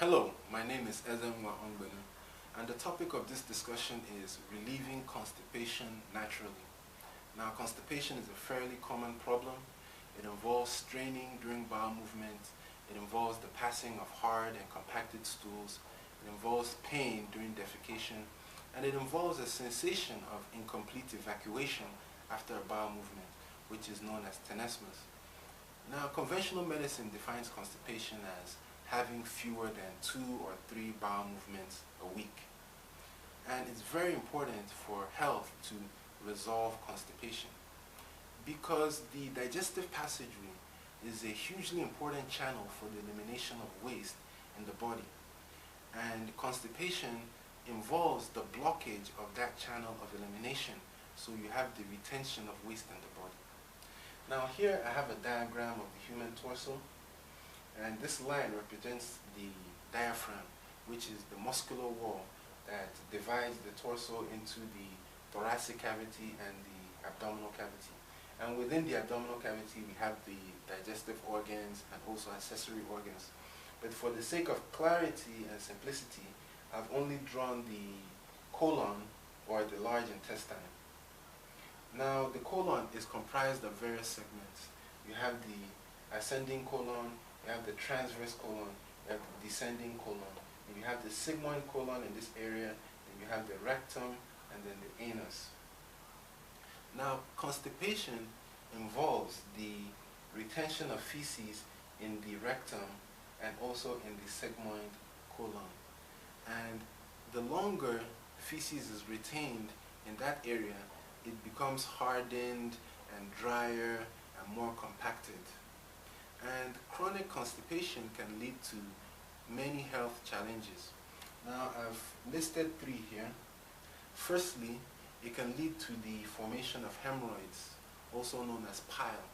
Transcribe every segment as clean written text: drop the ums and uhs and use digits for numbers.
Hello, my name is Ezenwa Ongbenu, and the topic of this discussion is relieving constipation naturally. Now, constipation is a fairly common problem. It involves straining during bowel movements. It involves the passing of hard and compacted stools. It involves pain during defecation, and it involves a sensation of incomplete evacuation after a bowel movement, which is known as tenesmus. Now, conventional medicine defines constipation as having fewer than 2 or 3 bowel movements a week. And it's very important for health to resolve constipation because the digestive passageway is a hugely important channel for the elimination of waste in the body. And constipation involves the blockage of that channel of elimination, so you have the retention of waste in the body. Now here I have a diagram of the human torso, and this line represents the diaphragm, which is the muscular wall that divides the torso into the thoracic cavity and the abdominal cavity. And within the abdominal cavity we have the digestive organs and also accessory organs. But for the sake of clarity and simplicity, I've only drawn the colon, or the large intestine. Now the colon is comprised of various segments. You have the ascending colon, you have the transverse colon, you have the descending colon, and you have the sigmoid colon in this area, and you have the rectum, and then the anus. Now, constipation involves the retention of feces in the rectum and also in the sigmoid colon. And the longer feces is retained in that area, it becomes hardened and drier and more compacted. And chronic constipation can lead to many health challenges. Now I've listed 3 here. Firstly, it can lead to the formation of hemorrhoids, also known as pile.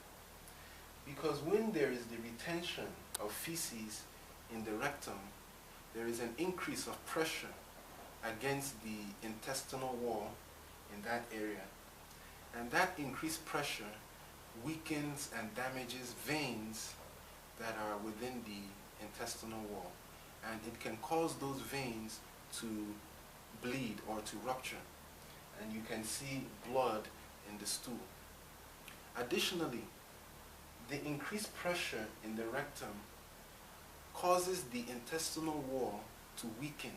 Because when there is the retention of feces in the rectum, there is an increase of pressure against the intestinal wall in that area. And that increased pressure weakens and damages veins that are within the intestinal wall, and it can cause those veins to bleed or to rupture, and you can see blood in the stool. Additionally, the increased pressure in the rectum causes the intestinal wall to weaken,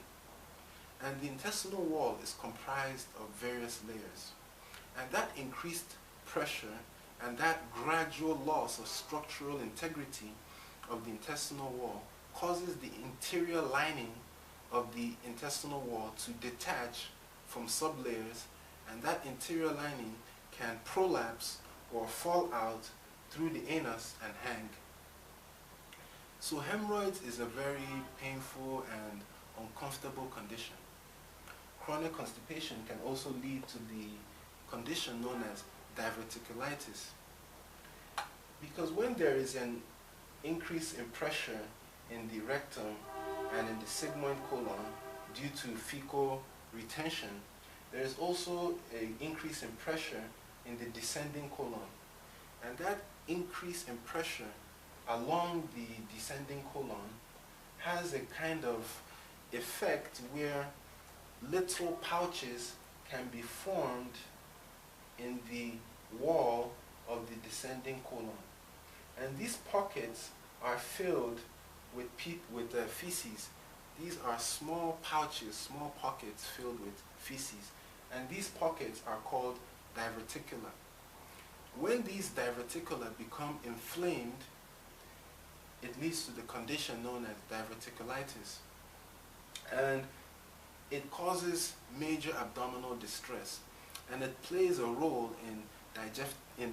and the intestinal wall is comprised of various layers, and that increased pressure and that gradual loss of structural integrity of the intestinal wall causes the interior lining of the intestinal wall to detach from sublayers, and that interior lining can prolapse or fall out through the anus and hang. So hemorrhoids is a very painful and uncomfortable condition. Chronic constipation can also lead to the condition known as diverticulitis, because when there is an increase in pressure in the rectum and in the sigmoid colon due to fecal retention, there is also an increase in pressure in the descending colon, and that increase in pressure along the descending colon has a kind of effect where little pouches can be formed in the wall of the descending colon, and these pockets are filled with feces. These are small pouches, small pockets filled with feces, and these pockets are called diverticula. When these diverticula become inflamed, it leads to the condition known as diverticulitis, and it causes major abdominal distress, and it plays a role in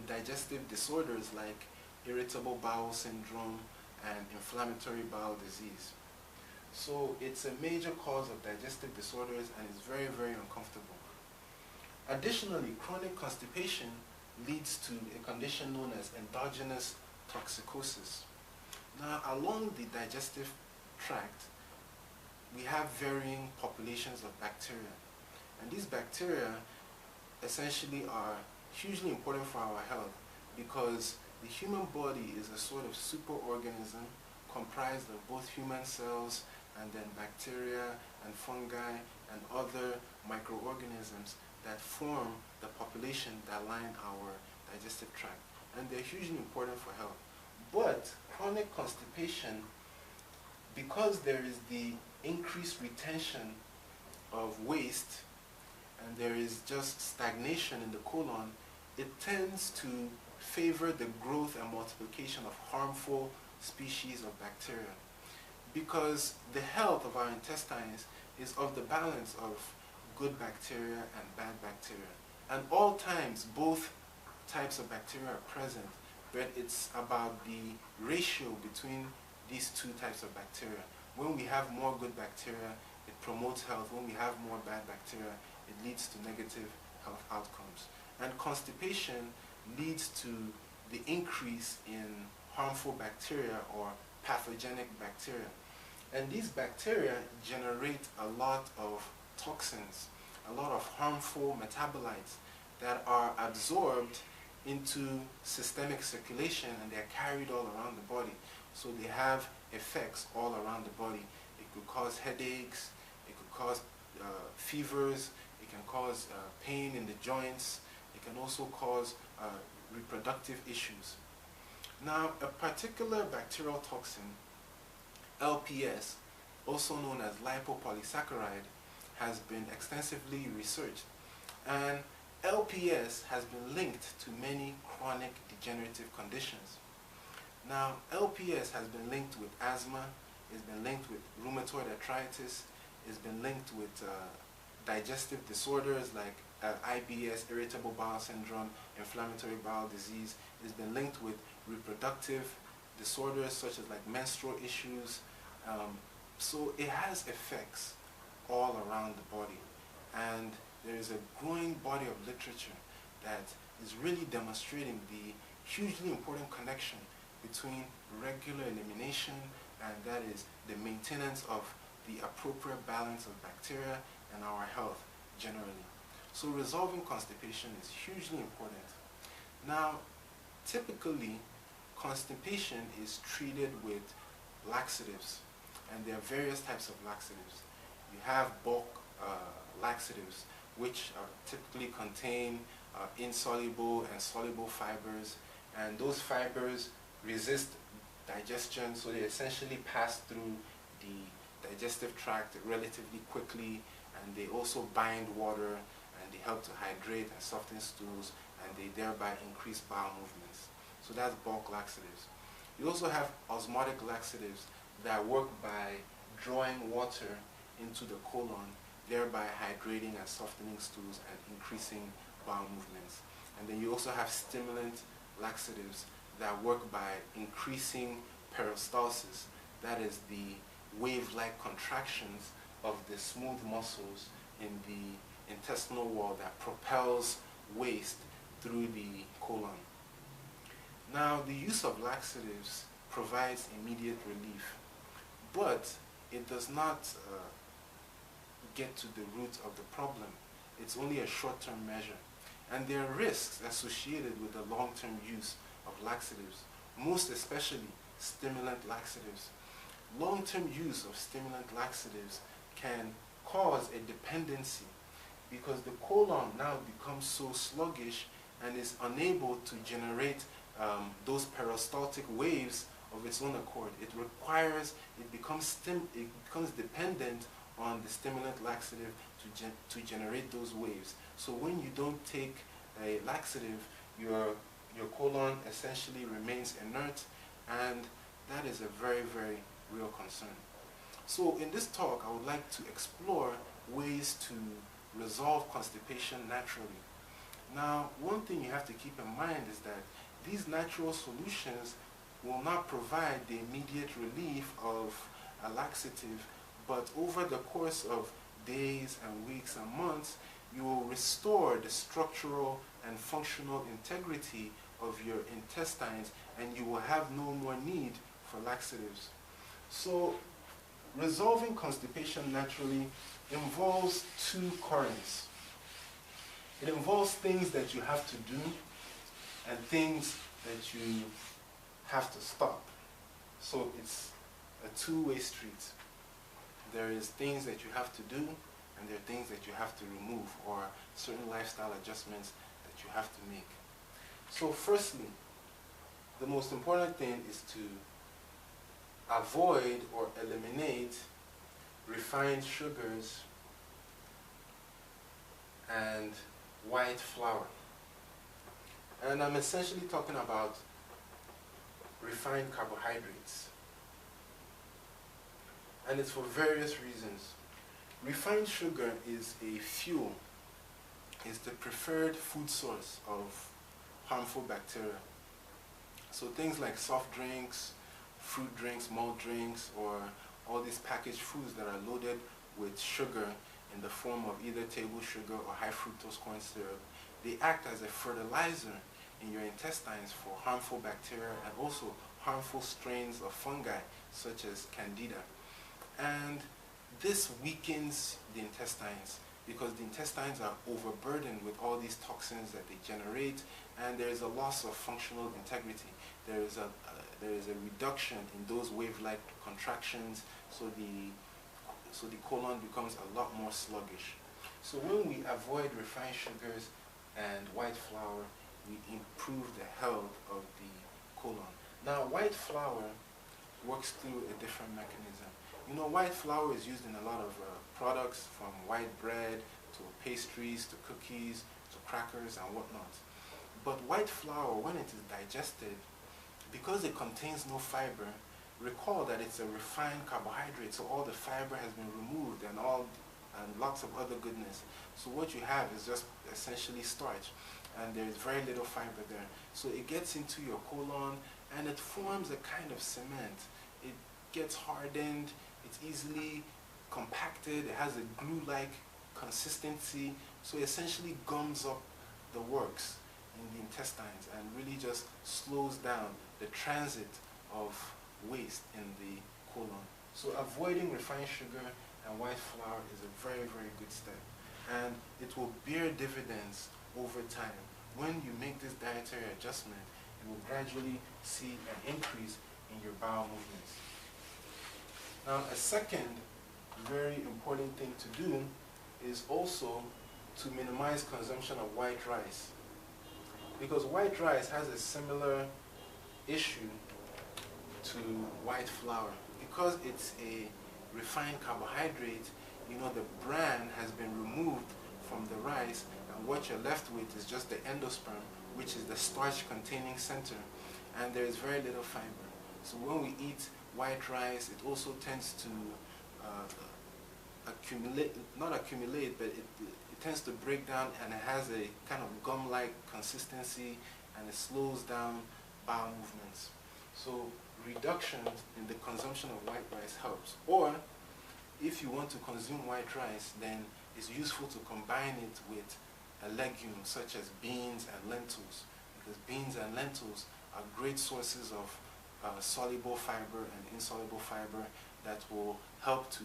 digestive disorders like irritable bowel syndrome and inflammatory bowel disease. So it's a major cause of digestive disorders, and it's very, very uncomfortable. Additionally, chronic constipation leads to a condition known as endogenous toxicosis. Now, along the digestive tract, we have varying populations of bacteria, and these bacteria essentially are hugely important for our health because the human body is a sort of superorganism comprised of both human cells and then bacteria and fungi and other microorganisms that form the population that line our digestive tract. And they're hugely important for health. But chronic constipation, because there is the increased retention of waste and there is just stagnation in the colon, it tends to favor the growth and multiplication of harmful species of bacteria. Because the health of our intestines is of the balance of good bacteria and bad bacteria. And all times, both types of bacteria are present, but it's about the ratio between these two types of bacteria. When we have more good bacteria, it promotes health. When we have more bad bacteria, it leads to negative health outcomes. And constipation leads to the increase in harmful bacteria or pathogenic bacteria. And these bacteria generate a lot of toxins, a lot of harmful metabolites that are absorbed into systemic circulation, and they're carried all around the body. So they have effects all around the body. It could cause headaches, it could cause fevers, it can cause pain in the joints, it can also cause reproductive issues. Now, a particular bacterial toxin, LPS, also known as lipopolysaccharide, has been extensively researched. And LPS has been linked to many chronic degenerative conditions. Now, LPS has been linked with asthma, it's been linked with rheumatoid arthritis, it's been linked with digestive disorders like IBS, irritable bowel syndrome, inflammatory bowel disease. It's been linked with reproductive disorders such as like menstrual issues. So it has effects all around the body. And there is a growing body of literature that is really demonstrating the hugely important connection between regular elimination, and that is the maintenance of the appropriate balance of bacteria and our health generally. So resolving constipation is hugely important. Now, typically, constipation is treated with laxatives, and there are various types of laxatives. You have bulk laxatives, which typically contain insoluble and soluble fibers, and those fibers resist digestion, so they essentially pass through the digestive tract relatively quickly, and they also bind water, and they help to hydrate and soften stools, and they thereby increase bowel movements. So that's bulk laxatives. You also have osmotic laxatives that work by drawing water into the colon, thereby hydrating and softening stools and increasing bowel movements. And then you also have stimulant laxatives that work by increasing peristalsis, that is the wave-like contractions of the smooth muscles in the intestinal wall that propels waste through the colon. Now, the use of laxatives provides immediate relief, but it does not get to the root of the problem. It's only a short-term measure. And there are risks associated with the long-term use of laxatives, most especially stimulant laxatives. Long-term use of stimulant laxatives can cause a dependency because the colon now becomes so sluggish and is unable to generate those peristaltic waves of its own accord. It becomes dependent on the stimulant laxative to generate those waves. So when you don't take a laxative, your colon essentially remains inert, and that is a very, very real concern. So in this talk, I would like to explore ways to resolve constipation naturally. Now, one thing you have to keep in mind is that these natural solutions will not provide the immediate relief of a laxative, but over the course of days and weeks and months, you will restore the structural and functional integrity of your intestines, and you will have no more need for laxatives. So, resolving constipation naturally involves two currents. It involves things that you have to do and things that you have to stop. So it's a two-way street. There is things that you have to do, and there are things that you have to remove, or certain lifestyle adjustments that you have to make. So firstly, the most important thing is to avoid or eliminate refined sugars and white flour. And I'm essentially talking about refined carbohydrates. And it's for various reasons. Refined sugar is a fuel, is the preferred food source of harmful bacteria. So things like soft drinks, fruit drinks, malt drinks, or all these packaged foods that are loaded with sugar in the form of either table sugar or high fructose corn syrup, they act as a fertilizer in your intestines for harmful bacteria and also harmful strains of fungi such as candida. And this weakens the intestines because the intestines are overburdened with all these toxins that they generate, and there is a loss of functional integrity. There is a reduction in those wave-like contractions, so the colon becomes a lot more sluggish. So when we avoid refined sugars and white flour, we improve the health of the colon. Now, white flour works through a different mechanism. You know, white flour is used in a lot of products, from white bread to pastries to cookies to crackers and whatnot. But white flour, when it is digested, because it contains no fiber, recall that it's a refined carbohydrate, so all the fiber has been removed and lots of other goodness. So what you have is just essentially starch, and there's very little fiber there. So it gets into your colon and it forms a kind of cement. It gets hardened, it's easily compacted, it has a glue-like consistency, so it essentially gums up the works in the intestines and really just slows down the transit of waste in the colon. So avoiding refined sugar and white flour is a very, very good step, and it will bear dividends over time. When you make this dietary adjustment, you will gradually see an increase in your bowel movements. Now, a second very important thing to do is also to minimize consumption of white rice, because white rice has a similar issue to white flour. Because it's a refined carbohydrate, you know, the bran has been removed from the rice, and what you're left with is just the endosperm, which is the starch containing center, and there is very little fiber. So when we eat white rice, it also tends to not accumulate, but it tends to break down, and it has a kind of gum-like consistency, and it slows down bowel movements. So reduction in the consumption of white rice helps. Or if you want to consume white rice, then it's useful to combine it with a legume such as beans and lentils, because beans and lentils are great sources of soluble fiber and insoluble fiber that will help to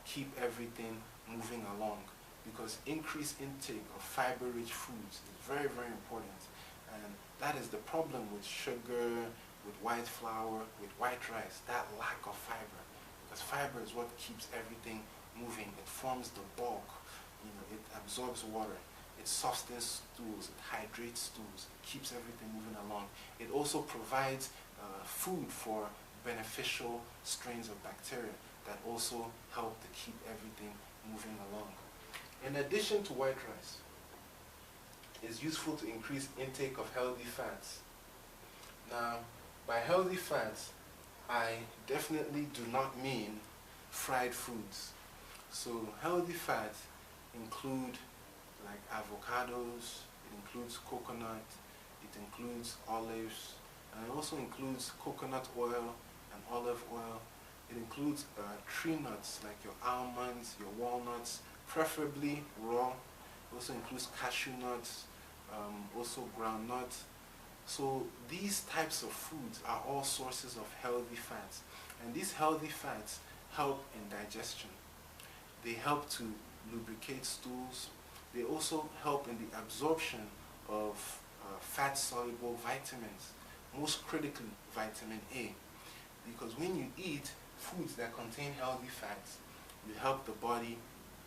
keep everything moving along, because increased intake of fiber-rich foods is very, very important. And that is the problem with sugar, with white flour, with white rice, that lack of fiber. Because fiber is what keeps everything moving. It forms the bulk, you know, it absorbs water, it softens stools, it hydrates stools, it keeps everything moving along. It also provides food for beneficial strains of bacteria that also help to keep everything moving along. In addition to white rice, it's useful to increase intake of healthy fats. Now, by healthy fats, I definitely do not mean fried foods. So healthy fats include like avocados, it includes coconut, it includes olives, and it also includes coconut oil and olive oil. It includes tree nuts like your almonds, your walnuts, preferably raw. It also includes cashew nuts, also groundnuts. So these types of foods are all sources of healthy fats. And these healthy fats help in digestion. They help to lubricate stools. They also help in the absorption of fat-soluble vitamins, most critically vitamin A. Because when you eat foods that contain healthy fats, you help the body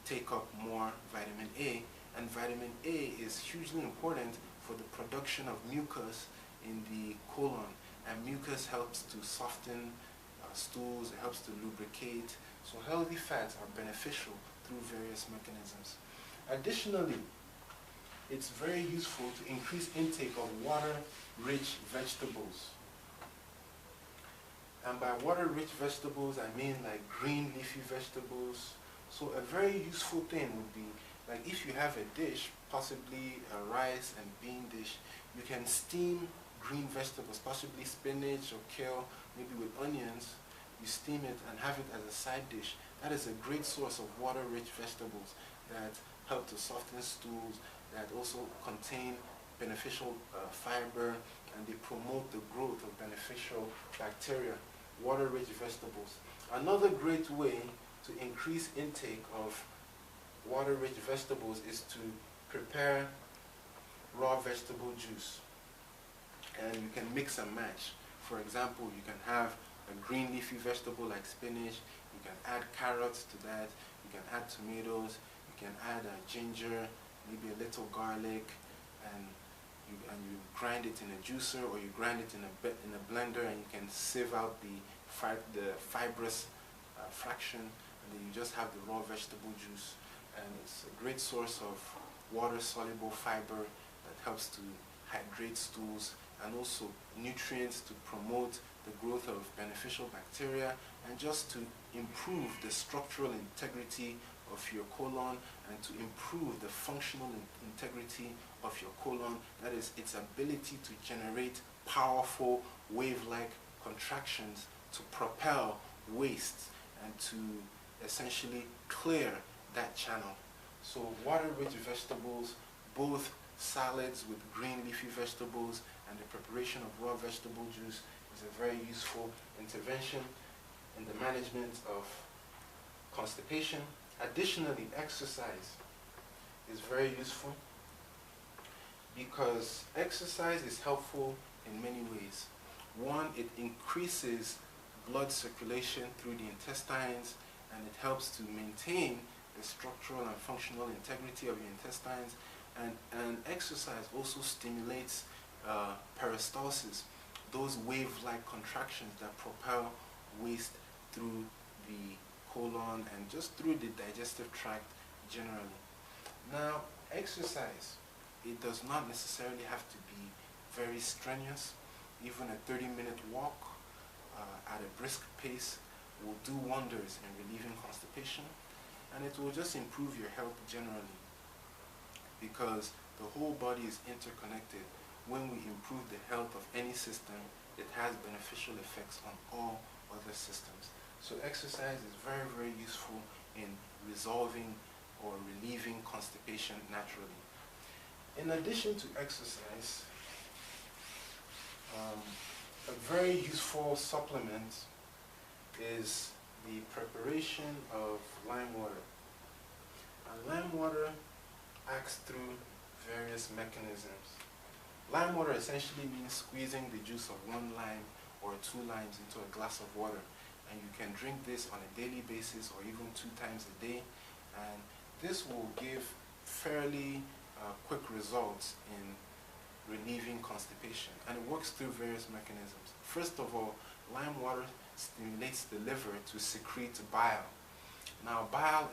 take up more vitamin A, and vitamin A is hugely important for the production of mucus in the colon, and mucus helps to soften stools, it helps to lubricate, so healthy fats are beneficial through various mechanisms. Additionally, it's very useful to increase intake of water-rich vegetables. And by water-rich vegetables, I mean like green leafy vegetables. So a very useful thing would be, like if you have a dish, possibly a rice and bean dish, you can steam green vegetables, possibly spinach or kale, maybe with onions. You steam it and have it as a side dish. That is a great source of water-rich vegetables that help to soften stools, that also contain beneficial fiber, and they promote the growth of beneficial bacteria. Water-rich vegetables. Another great way to increase intake of water-rich vegetables is to prepare raw vegetable juice. And you can mix and match. For example, you can have a green leafy vegetable like spinach, you can add carrots to that, you can add tomatoes, you can add ginger, maybe a little garlic, and you grind it in a juicer, or you grind it in a blender, and you can sieve out the fibrous fraction, and then you just have the raw vegetable juice. And it's a great source of water-soluble fiber that helps to hydrate stools, and also nutrients to promote the growth of beneficial bacteria, and just to improve the structural integrity of your colon, and to improve the functional integrity of your colon, that is, its ability to generate powerful wave-like contractions to propel waste and to essentially clear that channel. So water-rich vegetables, both salads with green leafy vegetables and the preparation of raw vegetable juice, is a very useful intervention in the management of constipation. Additionally, exercise is very useful because exercise is helpful in many ways. One, it increases blood circulation through the intestines, and it helps to maintain the structural and functional integrity of your intestines. And exercise also stimulates peristalsis, those wave-like contractions that propel waste through the colon and just through the digestive tract generally. Now, exercise, it does not necessarily have to be very strenuous. Even a 30-minute walk at a brisk pace will do wonders in relieving constipation, and it will just improve your health generally, because the whole body is interconnected. When we improve the health of any system, it has beneficial effects on all other systems. So exercise is very, very useful in resolving or relieving constipation naturally. In addition to exercise, a very useful supplement is the preparation of lime water. And lime water acts through various mechanisms. Lime water essentially means squeezing the juice of one lime or 2 limes into a glass of water. And you can drink this on a daily basis or even 2 times a day. And this will give fairly quick results in relieving constipation. And it works through various mechanisms. First of all, lime water stimulates the liver to secrete bile. Now, bile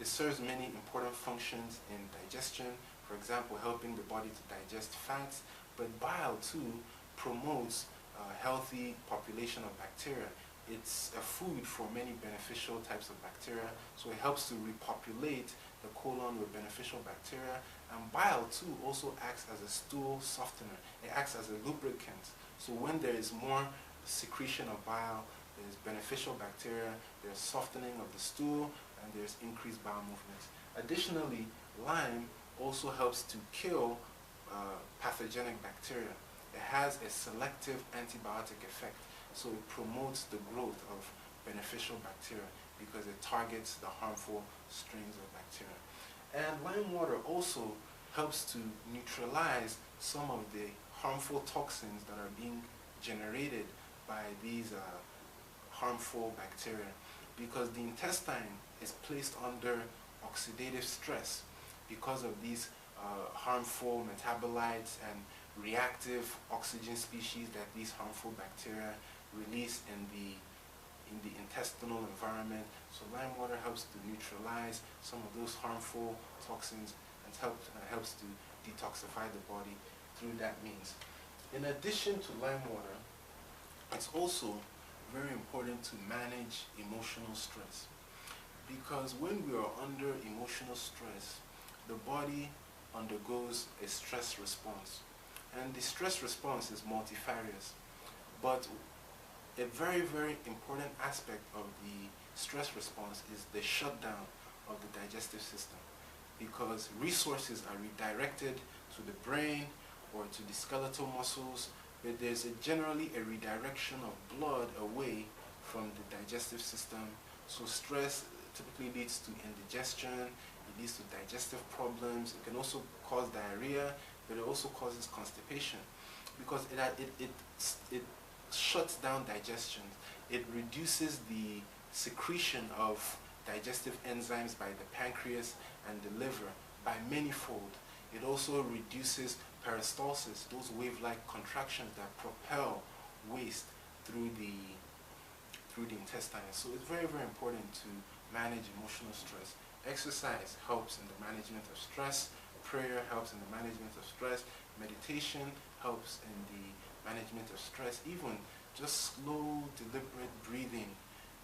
it serves many important functions in digestion. For example, helping the body to digest fats. But bile too promotes a healthy population of bacteria. It's a food for many beneficial types of bacteria, so it helps to repopulate the colon with beneficial bacteria. And bile too also acts as a stool softener. It acts as a lubricant. So when there is more secretion of bile, there's beneficial bacteria, there's softening of the stool, and there's increased bowel movements. Additionally, lime also helps to kill pathogenic bacteria. It has a selective antibiotic effect, so it promotes the growth of beneficial bacteria because it targets the harmful strains of bacteria. And lime water also helps to neutralize some of the harmful toxins that are being generated by these harmful bacteria. because the intestine is placed under oxidative stress because of these harmful metabolites and reactive oxygen species that these harmful bacteria release in the intestinal environment. So lime water helps to neutralize some of those harmful toxins and helps to detoxify the body through that means. In addition to lime water, it's also very important to manage emotional stress, because when we are under emotional stress, the body undergoes a stress response, and the stress response is multifarious. But a very, very important aspect of the stress response is the shutdown of the digestive system, because resources are redirected to the brain or to the skeletal muscles, but there's generally a redirection of blood away from the digestive system. So stress typically leads to indigestion, it leads to digestive problems, it can also cause diarrhea, but it also causes constipation, because it shuts down digestion. It reduces the secretion of digestive enzymes by the pancreas and the liver by manyfold. It also reduces peristalsis, those wave-like contractions that propel waste through the intestine. So it's very, very important to manage emotional stress. Exercise helps in the management of stress. Prayer helps in the management of stress. Meditation helps in the management of stress. Even just slow, deliberate breathing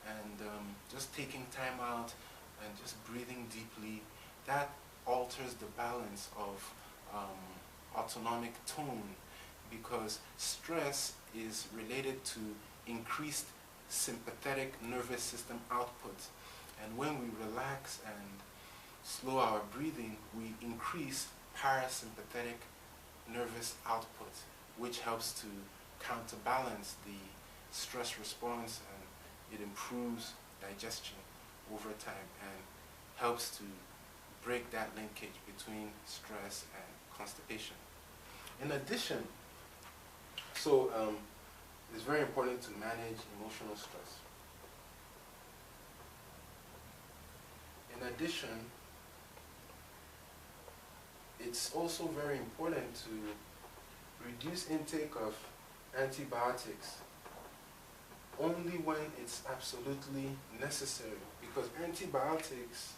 and just taking time out and just breathing deeply, that alters the balance of autonomic tone, because stress is related to increased sympathetic nervous system output. And when we relax and slow our breathing, we increase parasympathetic nervous output, which helps to counterbalance the stress response, and it improves digestion over time and helps to break that linkage between stress and constipation. In addition, it's very important to manage emotional stress. In addition, it's also very important to reduce intake of antibiotics only when it's absolutely necessary, because antibiotics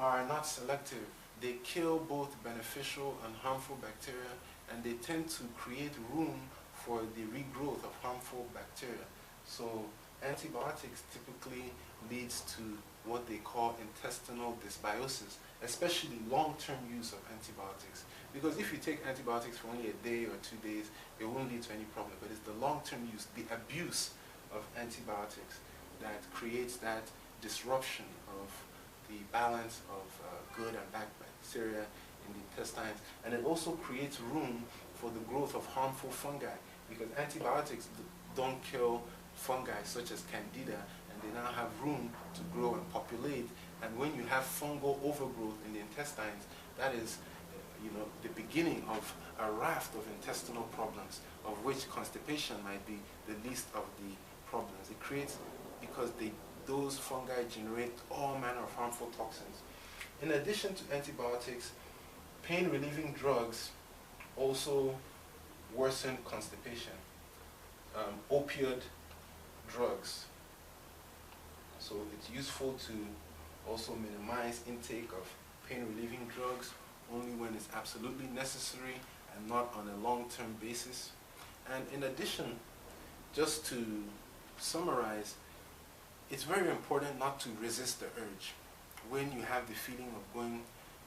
are not selective. They kill both beneficial and harmful bacteria, and they tend to create room for the regrowth of harmful bacteria. So antibiotics typically leads to what they call intestinal dysbiosis, especially long-term use of antibiotics. Because if you take antibiotics for only a day or 2 days, it won't lead to any problem. But it's the long-term use, the abuse of antibiotics, that creates that disruption of the balance of good and bad bacteria in the intestines. And it also creates room for the growth of harmful fungi, because antibiotics don't kill fungi such as candida, and they now have room to grow and populate. And when you have fungal overgrowth in the intestines, that is the beginning of a raft of intestinal problems, of which constipation might be the least of the problems. It creates, because those fungi generate all manner of harmful toxins. In addition to antibiotics, pain-relieving drugs also worsen constipation. Opioid drugs. So it's useful to also minimize intake of pain-relieving drugs only when it's absolutely necessary and not on a long-term basis. And in addition, just to summarize, it's very important not to resist the urge. When you have the feeling of going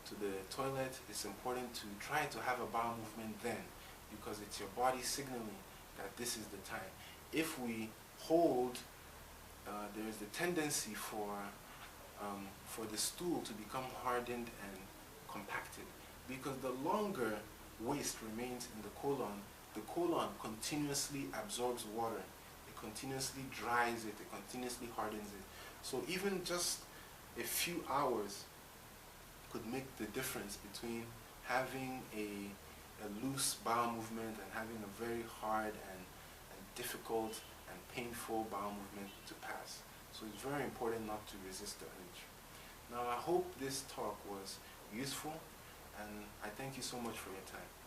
to the toilet, it's important to try to have a bowel movement then, because it's your body signaling that this is the time. If we hold, there is the tendency for the stool to become hardened and compacted, because the longer waste remains in the colon continuously absorbs water, it continuously dries it, it continuously hardens it. So even just a few hours could make the difference between having a loose bowel movement and having a very hard and difficult and painful bowel movement to pass. So it's very important not to resist the urge. Now I hope this talk was useful, and I thank you so much for your time.